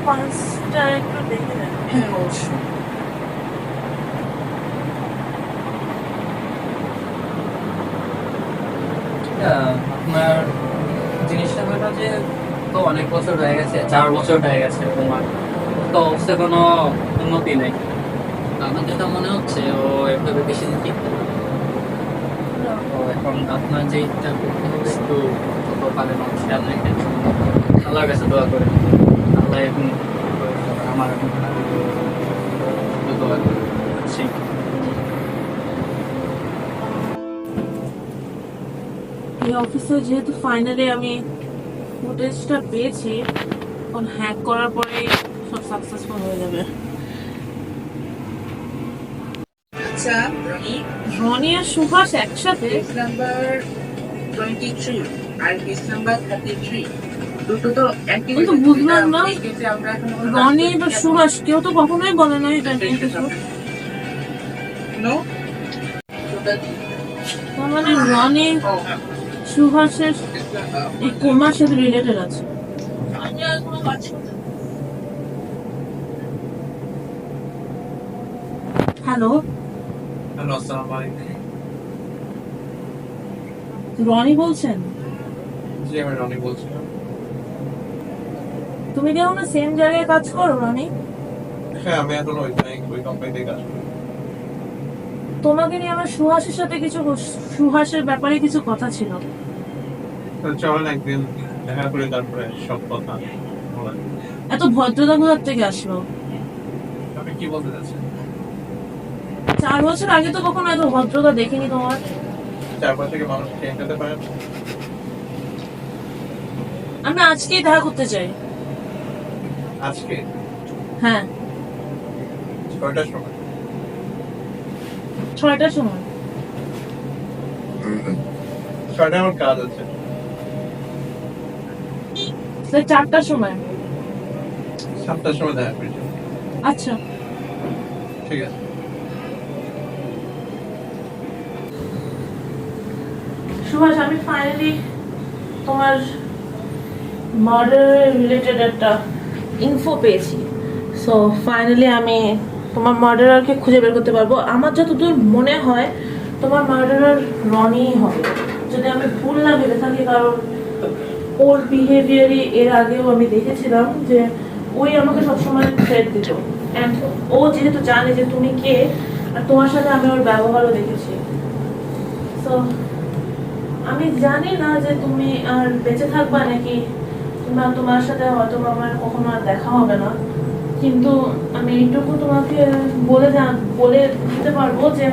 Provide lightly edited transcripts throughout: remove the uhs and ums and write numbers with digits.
পাঁচটা একটু দেখে নেন। হ্যাঁ অবশ্যই। আপনার জিনিসটা হলো যে তো অনেক বছর হয়ে গেছে, 4 বছর হয়ে গেছে তোমার, তো অবশ্যই কোনো উন্নতি নেই। তো আমার যেটা মনে হচ্ছে ও এভাবে বেশি দিন টিকতে পারবে না। তো এখন আপনার যে ইচ্ছা করতে হবে একটু যত পারেন খেয়াল রেখে আল্লাহর কাছে দোয়া করে, আল্লাহ এখন আমার এখন দোয়া করে সেই। এই অফিসে যেহেতু ফাইনালি আমি ফুটেজটা পেয়েছি, এখন হ্যাক করার পরে সব সাকসেসফুল হয়ে যাবে। আচ্ছা রনি, রনি আর সুভাষ একসাথে? পেজ নাম্বার 23 আর পেজ নাম্বার 33 দুটো তো একই। কিন্তু বুঝলাম না, যে আমরা এখন রনি বা সুভাষ কেউ তো কখনোই বলে না এটা নিয়ে কিছু। নো, তার মানে রনি সুভাষের এই কোমার সাথে রিলেটেড আছে। হ্যালো, হ্যালো, আসসালামু আলাইকুম। রনি বলছেন? জি, আমি রনি বলছিলাম। তুমি কি এখন সেম জায়গায় কাজ করো রনি? হ্যাঁ, আমি এখন ওই কোম্পানিতে কাজ করি। তোমাকে নিয়ে আমার সুহাসের সাথে কিছু, সুহাসের ব্যাপারে কিছু কথা ছিল। তো চলেন একদিন দেখা করে তারপরে সব কথা বলা যাবে। এত ভদ্রতা কোথা থেকে আসলো? আপনি কি বলতে চাচ্ছেন? 4 বছর আগে তো কখনো এত ভদ্রতা দেখিনি তোমার। চারপাশ থেকে মানুষ চেঞ্জ হতে পারে না? আমরা আজকেই দেখা করতে চাই। আজকে হ্যাঁ, 6টার সময়। 6টার সময়। 6টায় আমার কাজ আছে। 4টার সময়। 7টার সময় দেখা করি। আচ্ছা, ঠিক আছে। সুভাষ, আমি ফাইনালি তোমার মার্ডার রিলেটেড একটা ইনফো পেয়েছি। সো ফাইনালি আমি তোমার মার্ডারারকে খুঁজে বের করতে পারবো। আমার যতদূর মনে হয় তোমার মার্ডারার রনিই হবে, যদি আমি ভুল না ভেবে থাকি, কারণ ওর বিহেভিয়ারই এর আগেও আমি দেখেছিলাম যে ওই আমাকে সবসময় থ্রেট দিত। অ্যান্ড ও যেহেতু জানে যে তুমি কে, আর তোমার সাথে আমি ওর ব্যবহারও দেখেছি। সো আমি জানি না যে তুমি আর বেঁচে থাকবা নাকি, কিংবা তোমার সাথে হয়তো আমার কখনো আর দেখা হবে না, কিন্তু আমি এইটুকু তোমাকে বলে দিতে পারবো যে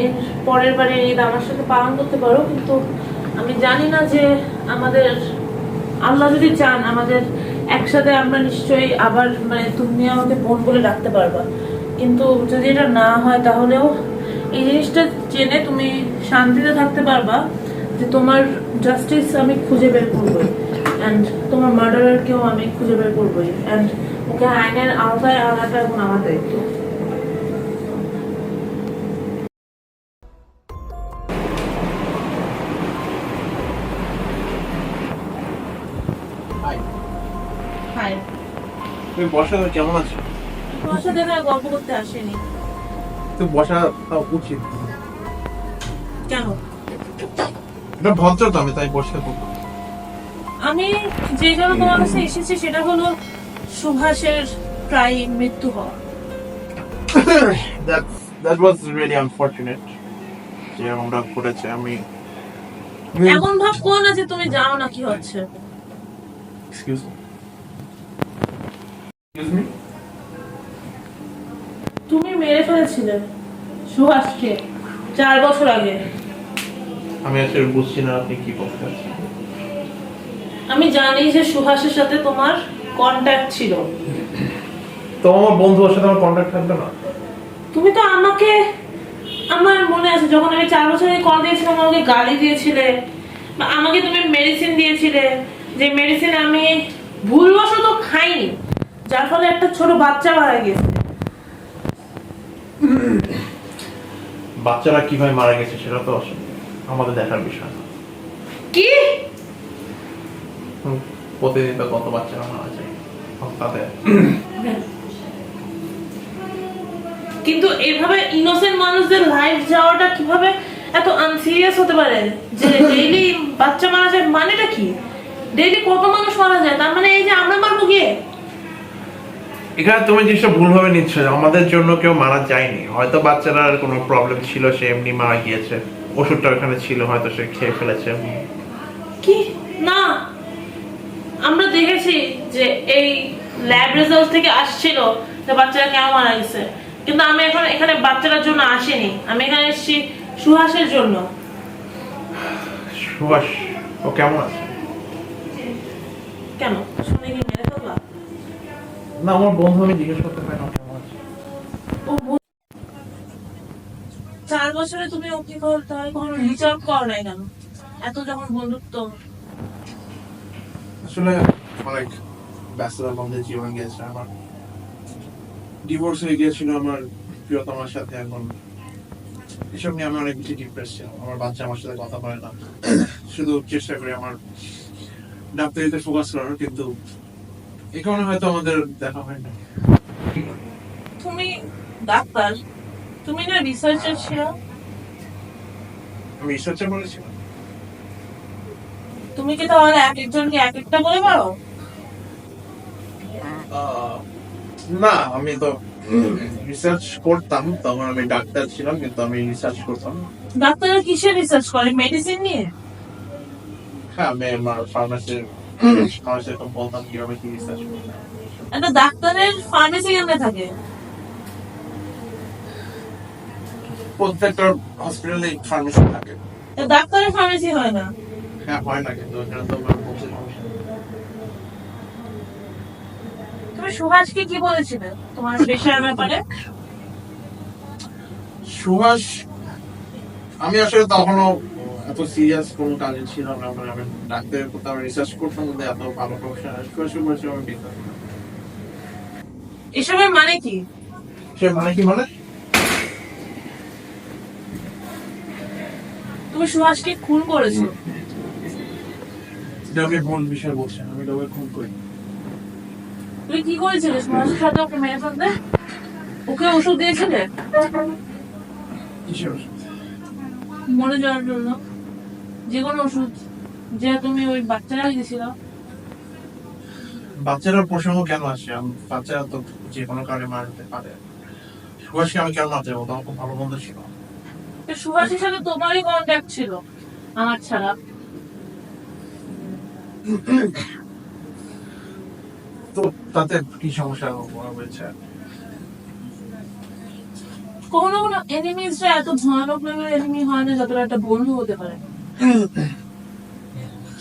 এর পরের বারে ঈদ আমার সাথে পালন করতে পারো। কিন্তু আমি জানি না যে আমাদের, আল্লাহ যদি চান, আমাদের একসাথে আমরা নিশ্চয়ই আবার, মানে তুমি আমাকে বোন বলে ডাকতে পারবা। কিন্তু যদি এটা না হয় তাহলেও এই জিনিসটা জেনে তুমি শান্তিতে থাকতে পারবা যে তোমার জাস্টিস আমি খুঁজে বের করবোই, অ্যান্ড তোমার মার্ডারারকেও আমি খুঁজে বের করবোই, অ্যান্ড ওকে আইনের আওতায় আনাটা এখন আমার দায়িত্ব। Hi, hi. তুমি বসা কেমন আছো? তোমার সাথে না গল্প করতে আসেনি। তো বসা উচিত। কেন? এটা ভদ্র তো, আমি তাই বসে বলবো। আমি যে জন্য তোমার কাছে এসেছি সেটা হলো সুভাষের প্রায় মৃত্যু হওয়া। That was really unfortunate যে এমনটা ঘটেছে। আমি এমন ভাব করো না যে তুমি জানো না কি হচ্ছে। এক্সকিউজ মি, তুমি মেরে ফেলেছিলে সুভাষকে 4 বছর আগে। আমি আসলে বুঝছি না আপনি কি বলতে চাচ্ছেন। আমি জানি যে সুভাষের সাথে তোমার কন্ট্যাক্ট ছিল। তো আমার বন্ধুর সাথে আমার কন্ট্যাক্ট থাকবে না? তুমি তো আমাকে, আমার মনে আছে যখন আমি 4 বছর আগে কল দিয়েছিলাম আমাকে গালি দিয়েছিলে, বা আমাকে তুমি মেডিসিন দিয়েছিলে, যে মেডিসিন আমি ভুলবশত খাইনি, যার ফলে একটা ছোট বাচ্চা মারা গেছে। বাচ্চারা কিভাবে মারা গেছে সেটা তো আমাদের দেখার বিষয় না। কি? প্রতিদিন তো কত বাচ্চারা মারা যায়। তাতে কিন্তু এইভাবে ইনোসেন্ট মানুষদের লাইফ যাওয়াটা কিভাবে এত আনসিরিয়াস হতে পারে যে ডেইলি বাচ্চা মারা যায়, মানেটা কি? ডেইলি কত মানুষ মারা যায়, তার মানে এই যে আমরা মারবো গিয়ে? এখানে তুমি জিনিসটা ভুলভাবে নিচ্ছ যে আমাদের জন্য কেউ মারা যায়নি, হয়তো বাচ্চাটার কোনো প্রবলেম ছিল, সে এমনি মারা গিয়েছে, ওষুধটা ওখানে ছিল, হয়তো সে খেয়ে ফেলেছে। কি না, আমরা দেখেছি যে এই ল্যাব রেজাল্ট থেকে আসছিল যে বাচ্চারা কেন মারা গেছে, কিন্তু আমি এখন এখানে বাচ্চাটার জন্য আসিনি, আমি এখানে এসেছি সুহাসের জন্য। সুভাষ ও কেমন আছে? কেন, শুনে কি মেরে ফেলবা? না, আমার বন্ধু, আমি জিজ্ঞেস করতে পারি না কেমন আছে। ও 4 বছরে তুমি ওকে কখনো রিচ আউট করো নাই কেন, এত যখন বন্ধুত্ব? আসলে অনেক ব্যস্ততার মধ্যে জীবন গেছে আমার, ডিভোর্স হয়ে গিয়েছিল আমার প্রিয়তমার সাথে, এখন এসব নিয়ে আমি অনেক বেশি ডিপ্রেস ছিলাম। আমার বাচ্চা আমার সাথে কথা বলে না, শুধু চেষ্টা করি আমার ডাক্তারিতে ফোকাস করার, কিন্তু এই কারণে হয়তো আমাদের দেখা হয় না। তুমি ডাক্তার, তুমি না রিসার্চার ছিল? আমি রিসার্চার বলেছিলাম। তুমি কি তাহলে এক একজনকে এক একটা বলে পারো? না, আমি তো রিসার্চ করতাম, তখন আমি ডাক্তার ছিলাম, কিন্তু আমি রিসার্চ করতাম। ডাক্তাররা কিসের রিসার্চ করে, মেডিসিন নিয়ে? হ্যাঁ, আমি আমার ফার্মাসির তো বলতাম কিভাবে কি রিসার্চ করতাম। একটা ডাক্তারের ফার্মেসি কেমনে থাকে? প্রত্যেকটা হসপিটালে ফার্মেসি থাকে। ডাক্তারের ফার্মেসি হয় না? হ্যাঁ, হয় না, কিন্তু এখানে তো আমার বলতে সমস্যা নেই। তুমি সুহাসকে কি বলেছিলে তোমার পেশার ব্যাপারে? সুভাষ, আমি আসলে তখনও এত সিরিয়াস কোনো কাজে ছিলাম না, আমি ডাক্তারের প্রতি রিসার্চ করতাম, কিন্তু এত ভালো প্রফেশনাল সুভাষ বলছি আমি বিশ্বাস করি না। এসবের মানে কি? সে মানে কি মানে? তুমি সুহাসকে খুন করেছো? এটা আপনি কোন বিষয়ে বলছেন? আমি তোকে খুন করি। তুমি কি করেছিলে সুহাসের সাথে ওকে মেরে ফেলতে? ওকে ওষুধ দিয়েছিলে কিসের ওষুধ? মরে যাওয়ার জন্য? যে কোনো ওষুধ, যে তুমি ওই বাচ্চারা দিয়েছিল? বাচ্চারা প্রসঙ্গ কেন আসে? বাচ্চারা তো যে কোনো কারণে মারতে পারে। সুভাষকে আমি কেন মারতে যাবো? তোমার খুব ভালো বন্ধু ছিল। সুহাসের সাথে তোমারই কন্ট্যাক্ট ছিল আমার ছাড়া। তো তাতে কি সমস্যা হয়েছে? কোনো কোনো এনিমিজরা এত ভয়ানক লেভেলের এনিমি হয় না যতটা একটা বন্ধু হতে পারে।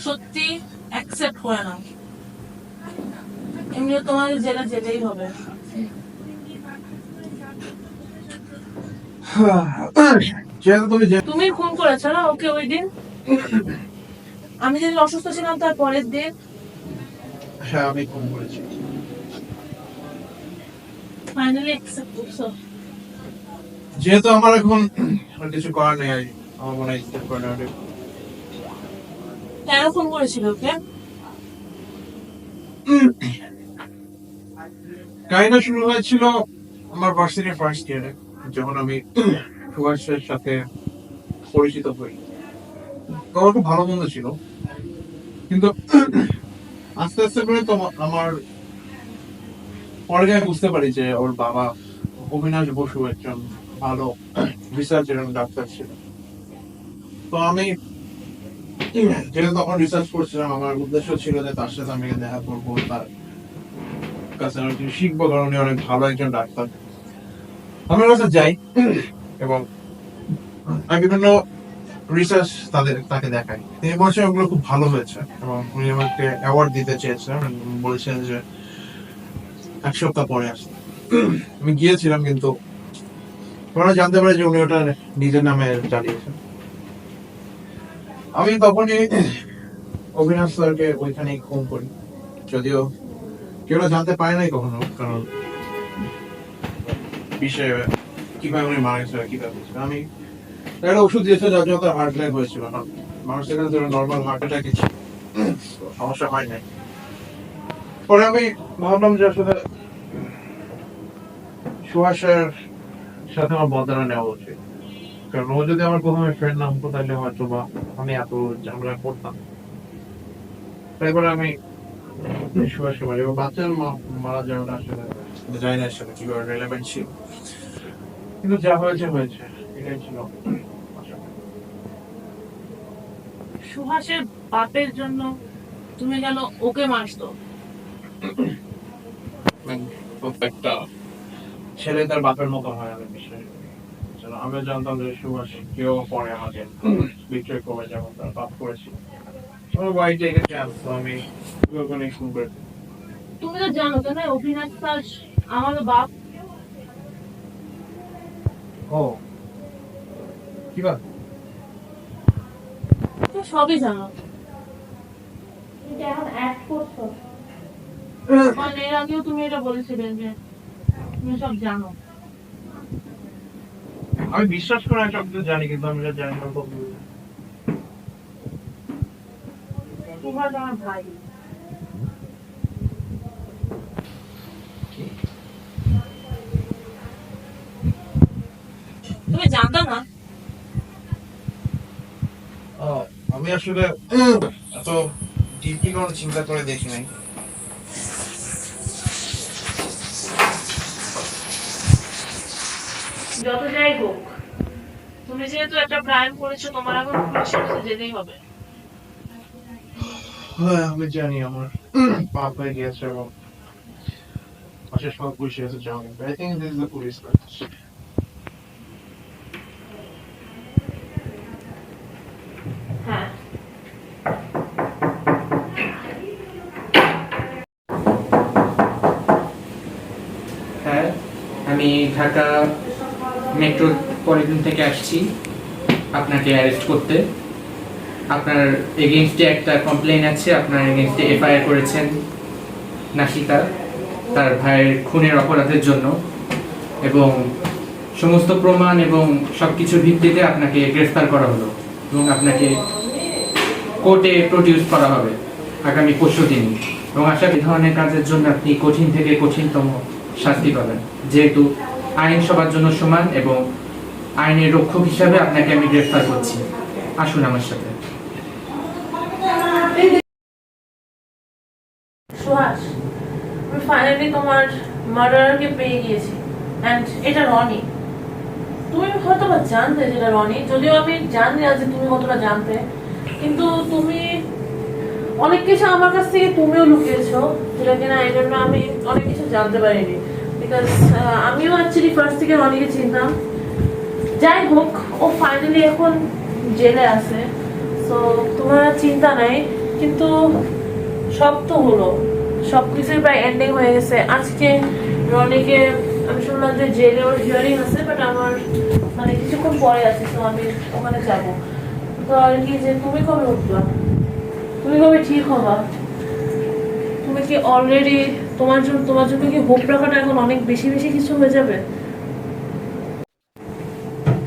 সত্যি অ্যাকসেপ্ট করে না, এমনি তোমাদের জেলা যেতেই হবে। যেহেতু তুমি তুমি খুন করেছো না ওকে ওই দিন? আমি যেদিন অসুস্থ ছিলাম তার পরের দিন? হ্যাঁ, আমি খুন করেছি। ফাইনালি অ্যাকসেপ্ট করছো? যেহেতু আমার এখন কিছু করার নেই, আমার মনে হয় স্টেপ করে নেওয়া। কেন খুন করেছিল ওকে? কাহিনী শুরু হয়েছিল আমার ভার্সিটির ফার্স্ট ইয়ারে, যখন আমি সুভাষের সাথে পরিচিত হই। তো আমার খুব ভালো বন্ধু ছিল, কিন্তু আস্তে আস্তে করে তো আমার পরে আমি বুঝতে পারি যে ওর বাবা অবিনাশ বসু একজন ভালো রিসার্চার এবং ডাক্তার ছিল। তো আমি যেহেতু তখন রিসার্চ করছিলাম, আমার উদ্দেশ্য ছিল যে তার সাথে আমি দেখা করবো, তার কাছে আমি কিছু শিখবো, কারণ উনি অনেক ভালো একজন ডাক্তার। আমি ওর কাছে যাই এবং আমি বিভিন্ন রিসার্চ তাকে দেখাই। তিনি বলছেন ওগুলো খুব ভালো হয়েছে এবং উনি আমাকে অ্যাওয়ার্ড দিতে চেয়েছেন, বলেছেন যে 1 সপ্তাহ পরে আসতে। আমি গিয়েছিলাম, কিন্তু ওরা জানতে পারে যে উনি ওটা নিজের নামে চালিয়েছেন। আমি তখনই অবিনাশ স্যারকে ওইখানেই খুন করি, যদিও কেউ জানতে পারে নাই কখনো, কারণ বিষয়ে কিভাবে উনি মারা গেছিল, কিভাবে আমি একটা ওষুধ দিয়েছে যার জন্য তার হার্ট অ্যাটাক হয়েছিল। মানুষের কাছে নর্মাল হার্ট অ্যাটাক সমস্যা হয় নাই। পরে আমি ভাবলাম যে আসলে সুহাসের সাথে আমার বদলা নেওয়া উচিত, কারণ ও যদি আমার প্রথমে ফ্রেন্ড না হতো তাহলে হয়তো বা আমি এত ঝামেলা করতাম। তাই এবার আমি সুহাসকে মারি। এবার বাচ্চার মারা যাওয়াটা আসলে জানি না আসলে কিভাবে রেলেভেন্ট ছিল, কিন্তু যা হয়েছে হয়েছে, এটাই ছিল। সুহাসের বাপের জন্য তুমি কেন ওকে মারছো? প্রত্যেকটা ছেলে তার বাপের মতো হয়, আমি বিশ্বাস করি। আমি জানতাম যে সুভাষ কেউ পরে আমাকে বিক্রয় করে যেমন তার বাপ করেছিল। আমার বাড়ি থেকে চান্স আমি ওখানে শুরু করে দিই। তুমি তো জানো তো না অভিনাশ স্যার আমার বাপ। ও কি বাত? তুমি সবই জানো, কিন্তু এখন অ্যাড করছো। কারণ এর আগেও তুমি এটা বলেছিলে যে তুমি সব জানো। আমি বিশ্বাস করে সব কিছু জানি, কিন্তু আমি এটা জানি না তো। তোমার আমার ভাই। তুমি জানতো না? আমি আসলে এত ডিপলি কোনো চিন্তা করে দেখি নাই। যত যাই হোক, তুমি যেহেতু একটা ক্রাইম করেছো, তোমার এখন পুলিশের কাছে যেতেই হবে। হ্যাঁ আমি জানি আমার পাপ হয়ে গিয়েছে এবং অশেষ পাপ পুলিশ এসে জানি। I think this is the police. হ্যাঁ, হ্যাঁ, আমি ঢাকা মেট্রোপলিটন থেকে আসছি আপনাকে অ্যারেস্ট করতে। আপনার এগেইনস্টে একটা কমপ্লেইন আছে, আপনার এগেইনস্টে এফআইআর করেছেন নাশিতা তার ভাইয়ের খুনের অপরাধের জন্য, এবং সমস্ত প্রমাণ এবং সব কিছুর ভিত্তিতে আপনাকে গ্রেফতার করা হলো এবং আপনাকে কোর্টে প্রডিউস করা হবে আগামী 25 দিন। এবং আশা করি এই ধরনের কাজের জন্য আপনি কঠিন থেকে কঠিনতম শাস্তি পাবেন, যেহেতু আইন সবার জন্য সমান এবং আইনের রক্ষক হিসাবে আপনাকে আমি গ্রেফতার করছি। আসুন আমার সাথে। সুহাস, আমি ফাইনালি তোমার মার্ডারকে পেয়ে গিয়েছি, এন্ড এটা রনি। তুমি হয়তো বা জানতে যেটা রনি, যদিও আমি জানি না যে তুমি কতটা জানতে, কিন্তু তুমি অনেক কিছু আমার কাছ থেকে তুমিও লুকিয়েছো, যেটা কিনা এই জন্য আমি অনেক কিছু জানতে পারিনি। বিকজ আমিও অ্যাকচুয়ালি ফার্স্ট থেকে রনিকে চিনতাম। যাই হোক, ও ফাইনালি এখন জেলে আছে, সো তোমার আর চিন্তা নাই। কিন্তু সব তো হলো, সব কিছুই প্রায় এন্ডিং হয়ে গেছে। আজকে রনিকে আমি শুনলাম যে জেলে ওর হিয়ারিং আছে, বাট আমার মানে কিছুক্ষণ পরে আছে, তো আমি ওখানে যাবো। তো আর কি, যে তুমি কবে উঠবা, তুমি কবে ঠিক হবা? তুমি কি অলরেডি তোমার জন্য কি হোপ রাখাটা এখন অনেক বেশি বেশি কিছু হয়ে যাবে?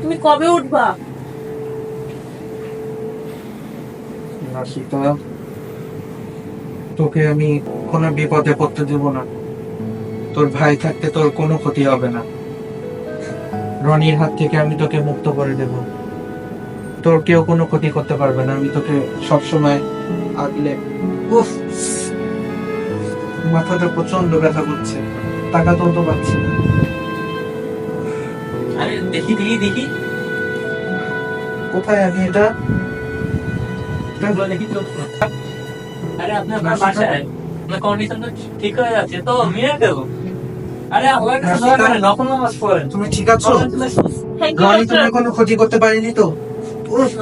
তুমি কবে উঠবা? নাশিতা, তোকে আমি কোনো বিপদে পড়তে দেব না। তোর ভাই থাকতে তোর কোনো ক্ষতি হবে না। রনির হাত থেকে আমি তোকে মুক্ত করে দেব। তোর কেউ কোনো ক্ষতি করতে পারবে না। আমি তোকে সবসময় আগলে। উফ, মাথাটা প্রচন্ড ব্যথা করছে, তাকাতেও তো পাচ্ছি না। আরে দেখি দেখি দেখি কোথায় আমি এটা? এগুলো দেখি তো। আরে আপনার বাসায় আপনার কন্ডিশন তো ঠিক হয়ে যাচ্ছে তো, মিরাকেল। আরে আল্লাহর কাছে দোয়া করেন, নফল নামাজ পড়েন। তুমি ঠিক আছো? Thank you, Roni doctor. তুমি কোনো ক্ষতি করতে পারিনি তো? উফ,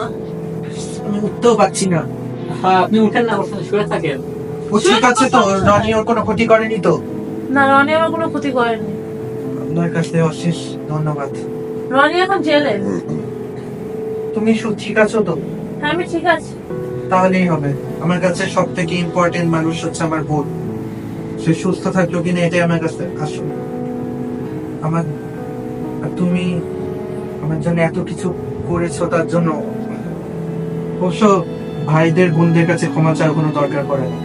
আমি উঠতেও পারছি না। হ্যাঁ আপনি উঠেন না, বসে শুয়ে থাকেন। ও ঠিক আছে তো? রনি ওর কোনো ক্ষতি করেনি তো? না, রনি আমার কোনো ক্ষতি করেনি। আপনার কাছে অশেষ ধন্যবাদ। রনি এখন জেলে। তুমি ঠিক আছো তো? হ্যাঁ, আমি ঠিক আছি। তাহলেই হবে। আমার কাছে সব থেকে ইম্পর্টেন্ট মানুষ হচ্ছে আমার বোন। সে সুস্থ থাকলো কিনা এটাই আমার কাছে আসল। আমার আর তুমি আমার জন্য এত কিছু করেছো, তার জন্য অবশ্য ভাইদের বোনদের কাছে ক্ষমা চাওয়ার কোনো দরকার পড়ে না।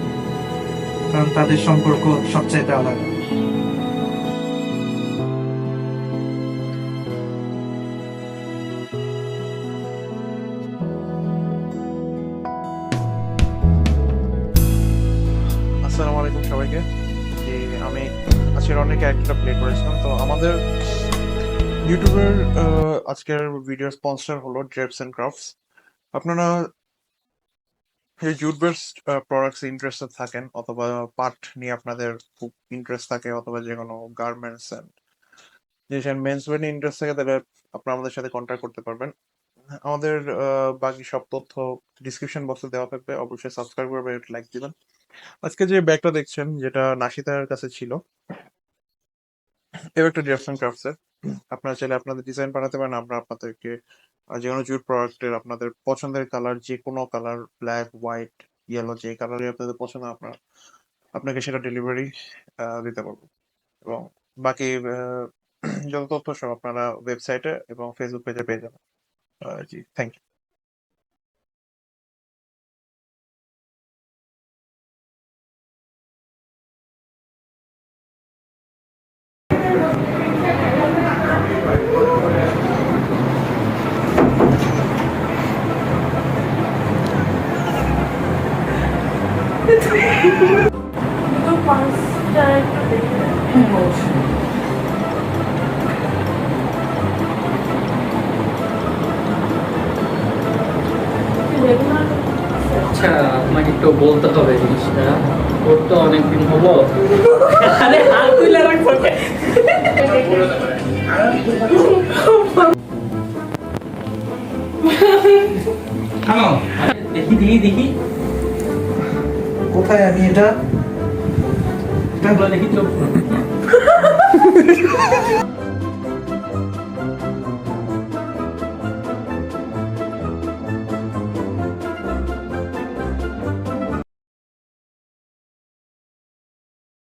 কারণ তাদের সম্পর্ক সবচাইতে আলাদা। আসসালামু আলাইকুম সবাইকে। যে আমি আজকের অনেক ক্যারেক্টার প্লে করেছিলাম। তো আমাদের ইউটিউবের আজকের ভিডিও স্পন্সর হলো ড্রেপস এন্ড ক্রাফটস। আপনারা এই জুট বেসড প্রোডাক্টস ইন্টারেস্টেড থাকেন, অথবা পাট নিয়ে আপনাদের খুব ইন্টারেস্ট থাকে, অথবা যে কোনো গার্মেন্টস এন্ড যে মেন্স ওয়্যার নিয়ে ইন্টারেস্ট থাকে, তাহলে আপনারা আমাদের সাথে কন্ট্যাক্ট করতে পারবেন। আমাদের বাকি সব তথ্য ডিসক্রিপশন বক্সে দেওয়া থাকবে, অবশ্যই সাবস্ক্রাইব করবেন, লাইক দিবেন। আজকে যে ব্যাগটা দেখছেন, যেটা নাশিতার কাছে ছিল, এর একটা ড্রেপস এন্ড ক্রাফটস এর। আপনারা চাইলে আপনাদের ডিজাইন পাঠাতে পারেন, আমরা আপনাদেরকে যে কোনো জুট প্রোডাক্টের আপনাদের পছন্দের কালার, যে কোনো কালার, ব্ল্যাক, হোয়াইট, ইয়েলো, যে কালারই আপনাদের পছন্দ, আপনাকে সেটা ডেলিভারি দিতে পারবো। এবং বাকি যত তথ্য সব আপনারা ওয়েবসাইটে এবং ফেসবুক পেজে পেয়ে যাবেন। জি, থ্যাংক ইউ। তো পাঁচটা একটু দেখে রেগুলার আচ্ছা, আপনাকে একটু বলতে হবে জিনিসটা। ওর তো অনেকদিন হলো। আরে হাত তুলে রাখবো কে? দেখি দেখি দেখি কোথায় আমি এটা দেখি চোখ